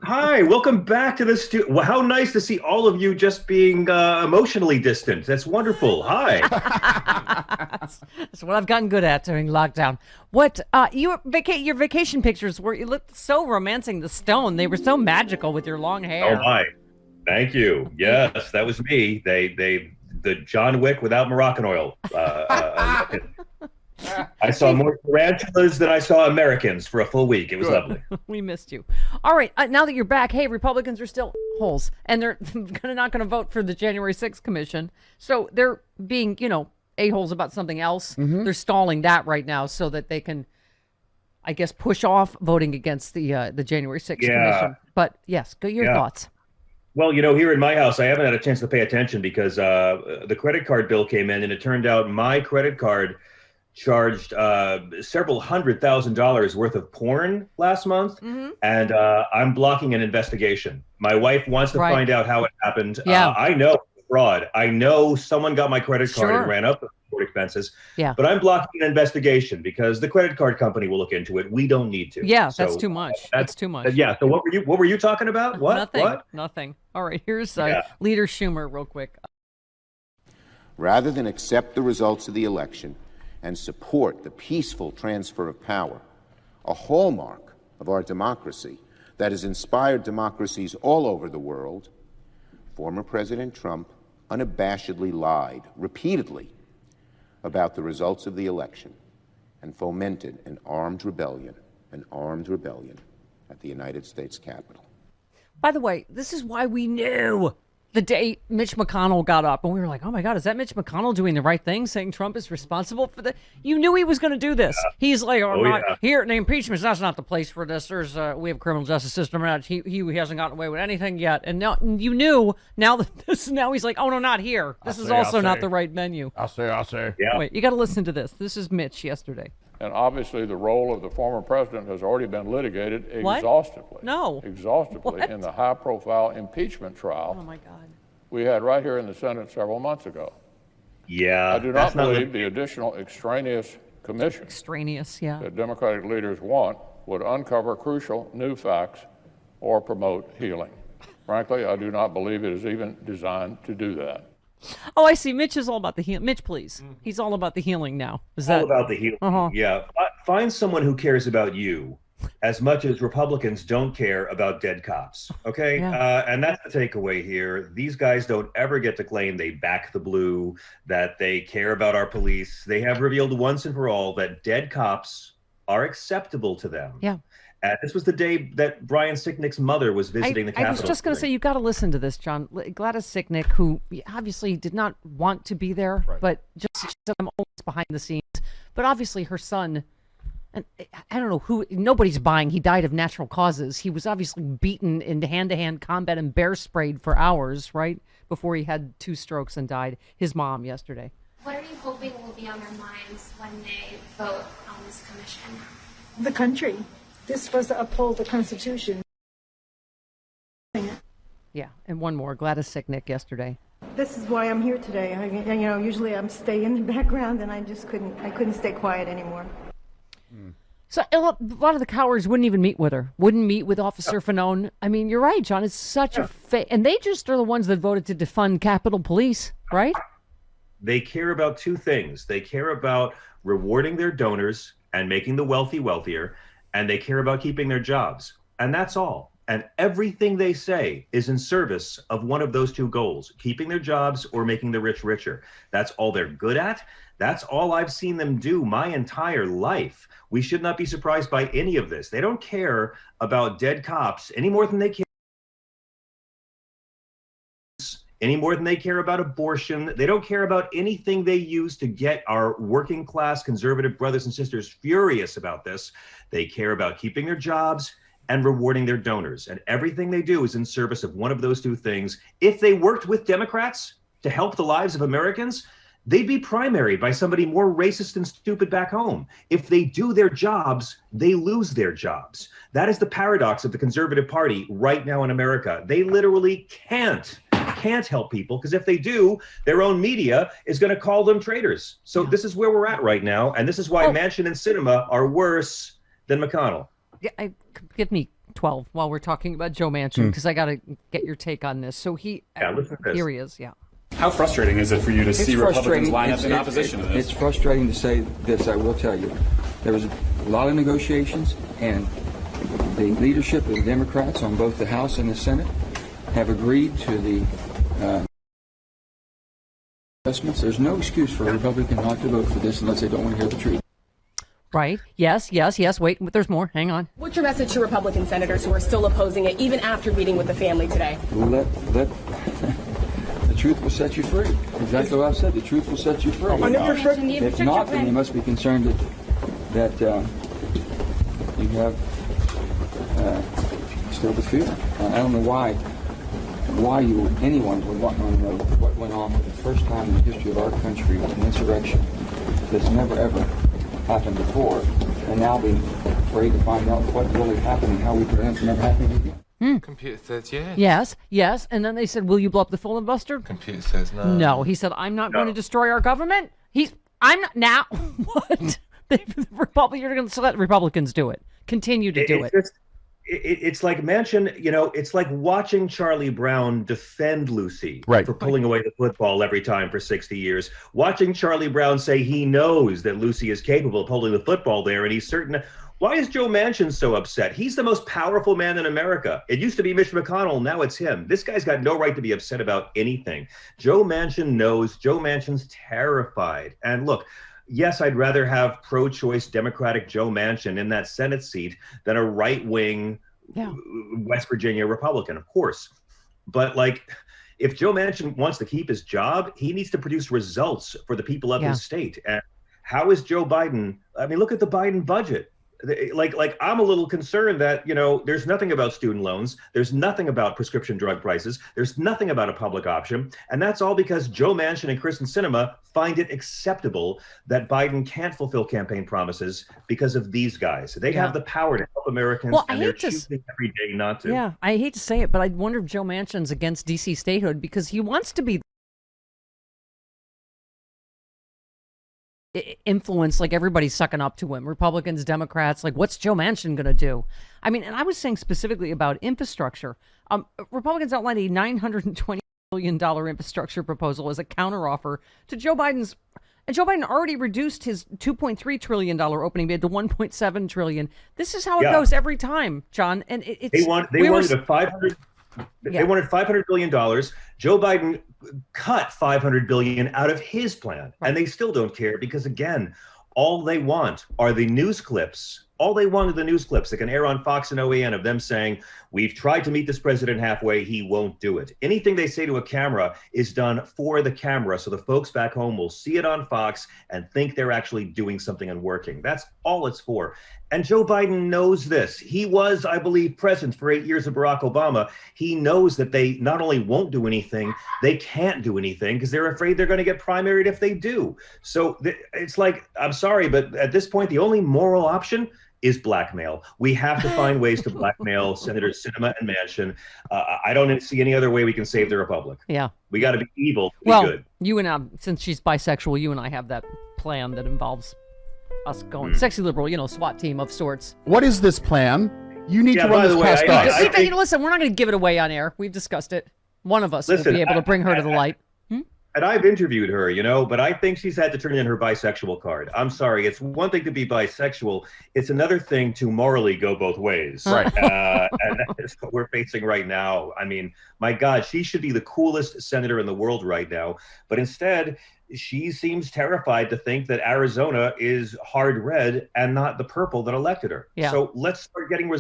Hi, welcome back to the studio. How nice to see all of you just being emotionally distant. That's wonderful. Hi. That's what I've gotten good at during lockdown. What your vacation pictures were? You looked so romancing the stone. They were so magical with your long hair. Oh my, thank you. Yes, that was me. The John Wick without Moroccan oil. I saw more tarantulas than I saw Americans for a full week. It was lovely. We missed you. All right, now that you're back, hey, Republicans are still holes, and they're not going to vote for the January 6th commission. So they're being, a-holes about something else. Mm-hmm. They're stalling that right now so that they can, I guess, push off voting against the January 6th commission. But yes, your thoughts. Well, here in my house, I haven't had a chance to pay attention because the credit card bill came in, and it turned out my credit card charged several $100,000 worth of porn last month, and I'm blocking an investigation. My wife wants to find out how it happened. Yeah. I know fraud. I know someone got my credit card and ran up the court expenses. Yeah. But I'm blocking an investigation because the credit card company will look into it. We don't need to. Yeah, so, that's too much. That's too much. Yeah. So what were you talking about? What? Nothing. All right. Here's Leader Schumer real quick. Rather than accept the results of the election and support the peaceful transfer of power, a hallmark of our democracy that has inspired democracies all over the world, former President Trump unabashedly lied repeatedly about the results of the election and fomented an armed rebellion at the United States Capitol. By the way, this is why we knew the day Mitch McConnell got up, and we were like, oh my God, is that Mitch McConnell doing the right thing, saying Trump is responsible for the... You knew he was going to do this. Yeah. He's like, here, the impeachment, that's not the place for this. There's we have a criminal justice system. He hasn't gotten away with anything yet. And now you knew, now he's like, oh no, not here. This is also not the right venue. I'll say. Yeah. Wait, you got to listen to this. This is Mitch yesterday. And obviously the role of the former president has already been litigated exhaustively. Exhaustively in the high-profile impeachment trial. Oh my God. We had right here in the Senate several months ago. Yeah. I do not believe the additional extraneous commission that Democratic leaders want would uncover crucial new facts or promote healing. Frankly, I do not believe it is even designed to do that. Oh, I see. Mitch is all about the healing. Mitch, please. He's all about the healing now. Is that all about the healing? Yeah. Find someone who cares about you as much as Republicans don't care about dead cops. Okay. Yeah. And that's the takeaway here. These guys don't ever get to claim they back the blue, that they care about our police. They have revealed once and for all that dead cops are acceptable to them. Yeah. This was the day that Brian Sicknick's mother was visiting the Capitol. I was just going to say, you got to listen to this, John. Gladys Sicknick, who obviously did not want to be there, but just I'm always behind the scenes. But obviously her son, and I don't know who, nobody's buying. He died of natural causes. He was obviously beaten in hand-to-hand combat and bear sprayed for hours, right? Before he had 2 strokes and died. His mom yesterday. What are you hoping will be on their minds when they vote on this commission? The country. This was to uphold the Constitution. Yeah, and one more. Gladys Sicknick yesterday. This is why I'm here today. Usually I'm stay in the background, and I couldn't stay quiet anymore. So a lot of the cowards wouldn't even meet with her. Wouldn't meet with Officer Fanone. I mean, you're right, John. It's such a and they just are the ones that voted to defund Capitol Police, right? They care about 2 things. They care about rewarding their donors and making the wealthy wealthier, and they care about keeping their jobs. And that's all. And everything they say is in service of one of those 2 goals, keeping their jobs or making the rich richer. That's all they're good at. That's all I've seen them do my entire life. We should not be surprised by any of this. They don't care about dead cops any more than they care about abortion. They don't care about anything they use to get our working class conservative brothers and sisters furious about this. They care about keeping their jobs and rewarding their donors. And everything they do is in service of one of those 2 things. If they worked with Democrats to help the lives of Americans, they'd be primaried by somebody more racist and stupid back home. If they do their jobs, they lose their jobs. That is the paradox of the Conservative Party right now in America. They literally can't help people, because if they do, their own media is going to call them traitors. So this is where we're at right now, and this is why Manchin and Sinema are worse than McConnell. Yeah, give me 12 while we're talking about Joe Manchin, because I got to get your take on this. So listen to this. Here he is, How frustrating is it for you to see Republicans line up in opposition to this? It's frustrating to say this, I will tell you. There was a lot of negotiations, and the leadership of the Democrats on both the House and the Senate have agreed to the adjustments. There's no excuse for a Republican not to vote for this unless they don't want to hear the truth. Right. Yes. Wait, there's more. Hang on. What's your message to Republican senators who are still opposing it, even after meeting with the family today? Let the truth will set you free. Exactly what I've said. The truth will set you free. If not, then you must be concerned that you have still the fear. I don't know why anyone would want to know what went on for the first time in the history of our country, an insurrection that's never ever happened before, and now being afraid to find out what really happened and how we prevent it from ever happening again. Computer says yes. Yes. And then they said, will you blow up the filibuster? Computer says no. No. He said, I'm not going to destroy our government. I'm not now. What? You're going to let Republicans do it. Continue to do it. It's like Manchin, it's like watching Charlie Brown defend Lucy for pulling away the football every time for 60 years. Watching Charlie Brown say he knows that Lucy is capable of holding the football there, and he's certain. Why is Joe Manchin so upset? He's the most powerful man in America. It used to be Mitch McConnell. Now it's him. This guy's got no right to be upset about anything. Joe Manchin knows. Joe Manchin's terrified. And look, yes, I'd rather have pro-choice Democratic Joe Manchin in that Senate seat than a right-wing West Virginia Republican, of course. But if Joe Manchin wants to keep his job, he needs to produce results for the people of his state. And how is Joe Biden? I mean, look at the Biden budget. I'm a little concerned that, there's nothing about student loans. There's nothing about prescription drug prices. There's nothing about a public option. And that's all because Joe Manchin and Kyrsten Sinema find it acceptable that Biden can't fulfill campaign promises because of these guys. They have the power to help Americans, and they're choosing every day not to. Yeah, I hate to say it, but I wonder if Joe Manchin's against D.C. statehood because he wants to be influence, like everybody's sucking up to him, Republicans, Democrats, what's Joe Manchin going to do? I mean, and I was saying specifically about infrastructure. Republicans outlined a $920 billion infrastructure proposal as a counteroffer to Joe Biden's, and Joe Biden already reduced his $2.3 trillion opening bid to $1.7 trillion. This is how it goes every time, John. And they wanted $500 billion. Joe Biden cut $500 billion out of his plan, and they still don't care because, again, all they want are the news clips. All they want are the news clips that can air on Fox and OAN of them saying, we've tried to meet this president halfway, he won't do it. Anything they say to a camera is done for the camera, so the folks back home will see it on Fox and think they're actually doing something and working. That's all it's for. And Joe Biden knows this. He was, I believe, president for 8 years of Barack Obama. He knows that they not only won't do anything, they can't do anything because they're afraid they're going to get primaried if they do. So it's like, I'm sorry, but at this point, the only moral option is blackmail. We have to find ways to blackmail Senators Sinema and Manchin. I don't see any other way we can save the republic. Yeah. We got to be evil to be good. You and I, since she's bisexual, you and I have that plan that involves us going sexy liberal, SWAT team of sorts. What is this plan? You need to run this past us. Listen, we're not going to give it away on air. We've discussed it. One of us will be able to bring her to the light. And I've interviewed her, but I think she's had to turn in her bisexual card. I'm sorry. It's one thing to be bisexual. It's another thing to morally go both ways. Right. And that's what we're facing right now. I mean, my God, she should be the coolest senator in the world right now. But instead, she seems terrified to think that Arizona is hard red and not the purple that elected her. Yeah. So let's start getting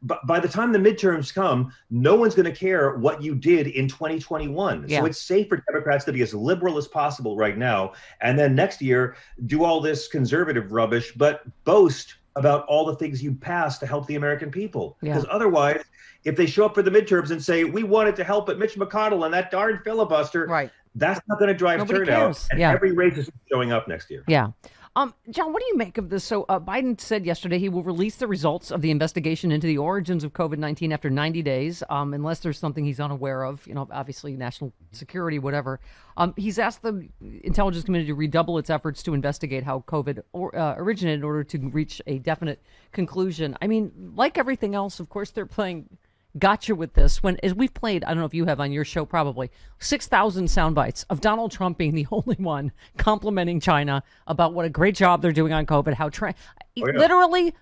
by the time the midterms come, no one's going to care what you did in 2021. Yeah. So it's safe for Democrats to be as liberal as possible right now. And then next year, do all this conservative rubbish, but boast about all the things you passed to help the American people. Because otherwise, if they show up for the midterms and say, we wanted to help but Mitch McConnell and that darn filibuster, That's not going to drive Nobody turnout. cares. And every race is showing up next year. Yeah. John, what do you make of this? So Biden said yesterday he will release the results of the investigation into the origins of COVID-19 after 90 days, unless there's something he's unaware of, obviously national security, whatever. He's asked the intelligence community to redouble its efforts to investigate how COVID originated in order to reach a definite conclusion. I mean, like everything else, of course, they're playing gotcha with this. As we've played, I don't know if you have on your show, probably 6,000 sound bites of Donald Trump being the only one complimenting China about what a great job they're doing on COVID. Literally,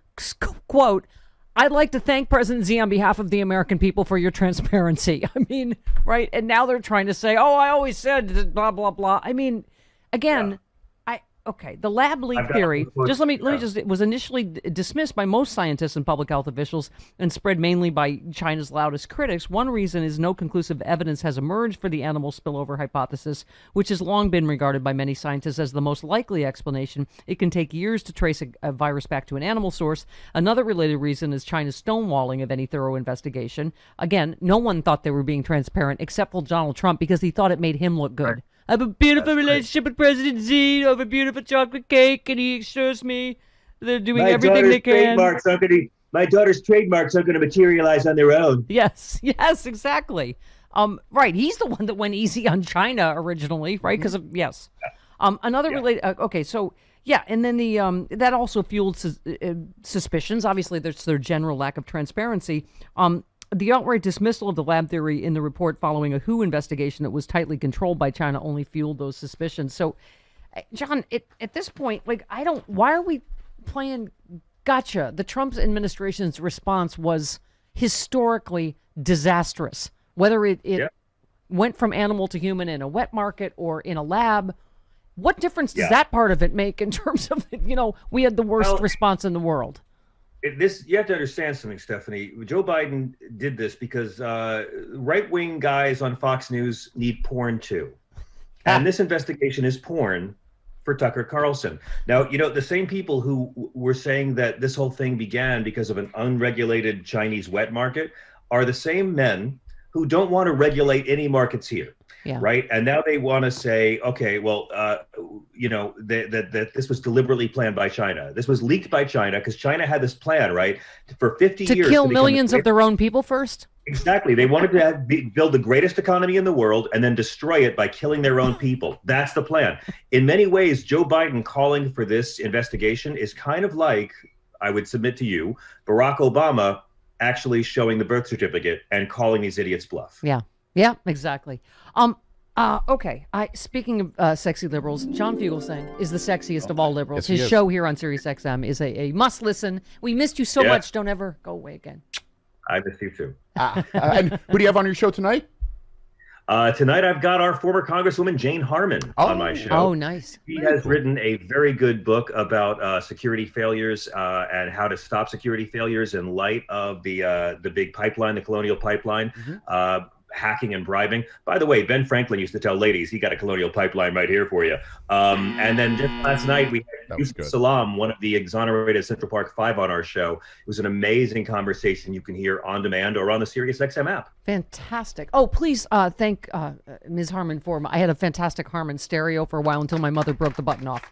quote, "I'd like to thank President Xi on behalf of the American people for your transparency." I mean, right? And now they're trying to say, "Oh, I always said blah blah blah." I mean, again. Okay, the lab leak theory, just let me just, it was initially dismissed by most scientists and public health officials and spread mainly by China's loudest critics. One reason is no conclusive evidence has emerged for the animal spillover hypothesis, which has long been regarded by many scientists as the most likely explanation. It can take years to trace a virus back to an animal source. Another related reason is China's stonewalling of any thorough investigation. Again, no one thought they were being transparent except for Donald Trump because he thought it made him look good. Right. I have a beautiful relationship with President Xi. I have a beautiful chocolate cake, and he assures me they're doing everything they can. My daughter's trademarks aren't going to materialize on their own. Yes, exactly. Right, he's the one that went easy on China originally, right? Because yes. Another related. Okay, so yeah, and then the that also fueled suspicions. Obviously, there's their general lack of transparency. The outright dismissal of the lab theory in the report following a WHO investigation that was tightly controlled by China only fueled those suspicions. So, John, at this point, why are we playing gotcha? The Trump administration's response was historically disastrous. Whether it went from animal to human in a wet market or in a lab, what difference does that part of it make in terms of, we had the worst response in the world? You have to understand something, Stephanie. Joe Biden did this because right-wing guys on Fox News need porn too. And this investigation is porn for Tucker Carlson. Now, the same people who were saying that this whole thing began because of an unregulated Chinese wet market are the same men who don't want to regulate any markets here. Yeah. Right. And now they want to say, okay, well, that this was deliberately planned by China. This was leaked by China because China had this plan, right, for 50 years. To kill millions of their own people first? Exactly. They wanted to build the greatest economy in the world and then destroy it by killing their own people. That's the plan. In many ways, Joe Biden calling for this investigation is kind of like, I would submit to you, Barack Obama actually showing the birth certificate and calling these idiots bluff. Yeah, exactly. Okay. Speaking of sexy liberals, John Fugelsang is the sexiest of all liberals. His show here on SiriusXM is a must listen. We missed you so much. Don't ever go away again. I missed you too. And who do you have on your show tonight? Tonight I've got our former Congresswoman Jane Hartmann on my show. Oh, nice. She has written a very good book about security failures and how to stop security failures in light of the big pipeline, the Colonial Pipeline. Hacking and bribing. By the way, Ben Franklin used to tell ladies, he got a Colonial Pipeline right here for you. And then just last night, we had Yusuf Salam, one of the exonerated Central Park Five on our show. It was an amazing conversation you can hear on demand or on the SiriusXM app. Fantastic. Oh, please thank Ms. Hartmann for I had a fantastic Hartmann stereo for a while until my mother broke the button off.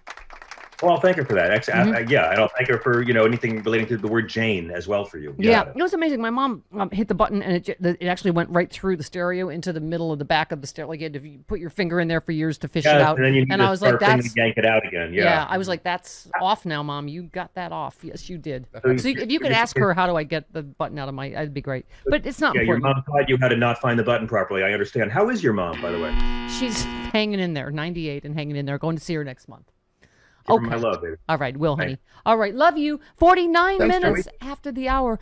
Well, I'll thank her for that. And I'll thank her for anything relating to the word Jane as well for you. It was amazing. My mom hit the button and it actually went right through the stereo into the middle of the back of the stereo. Like you had to put your finger in there for years to fish it out. And I was like, "That's yank it out again." Yeah. I was like, "That's off now, Mom. You got that off." Yes, you did. So if you could ask her, "How do I get the button out of my?" That'd be great. But it's not important. Your mom taught you how to not find the button properly. I understand. How is your mom, by the way? She's hanging in there, 98 and hanging in there. Going to see her next month. Okay. My love, baby. All right, honey. All right, love you. 49 minutes after the hour.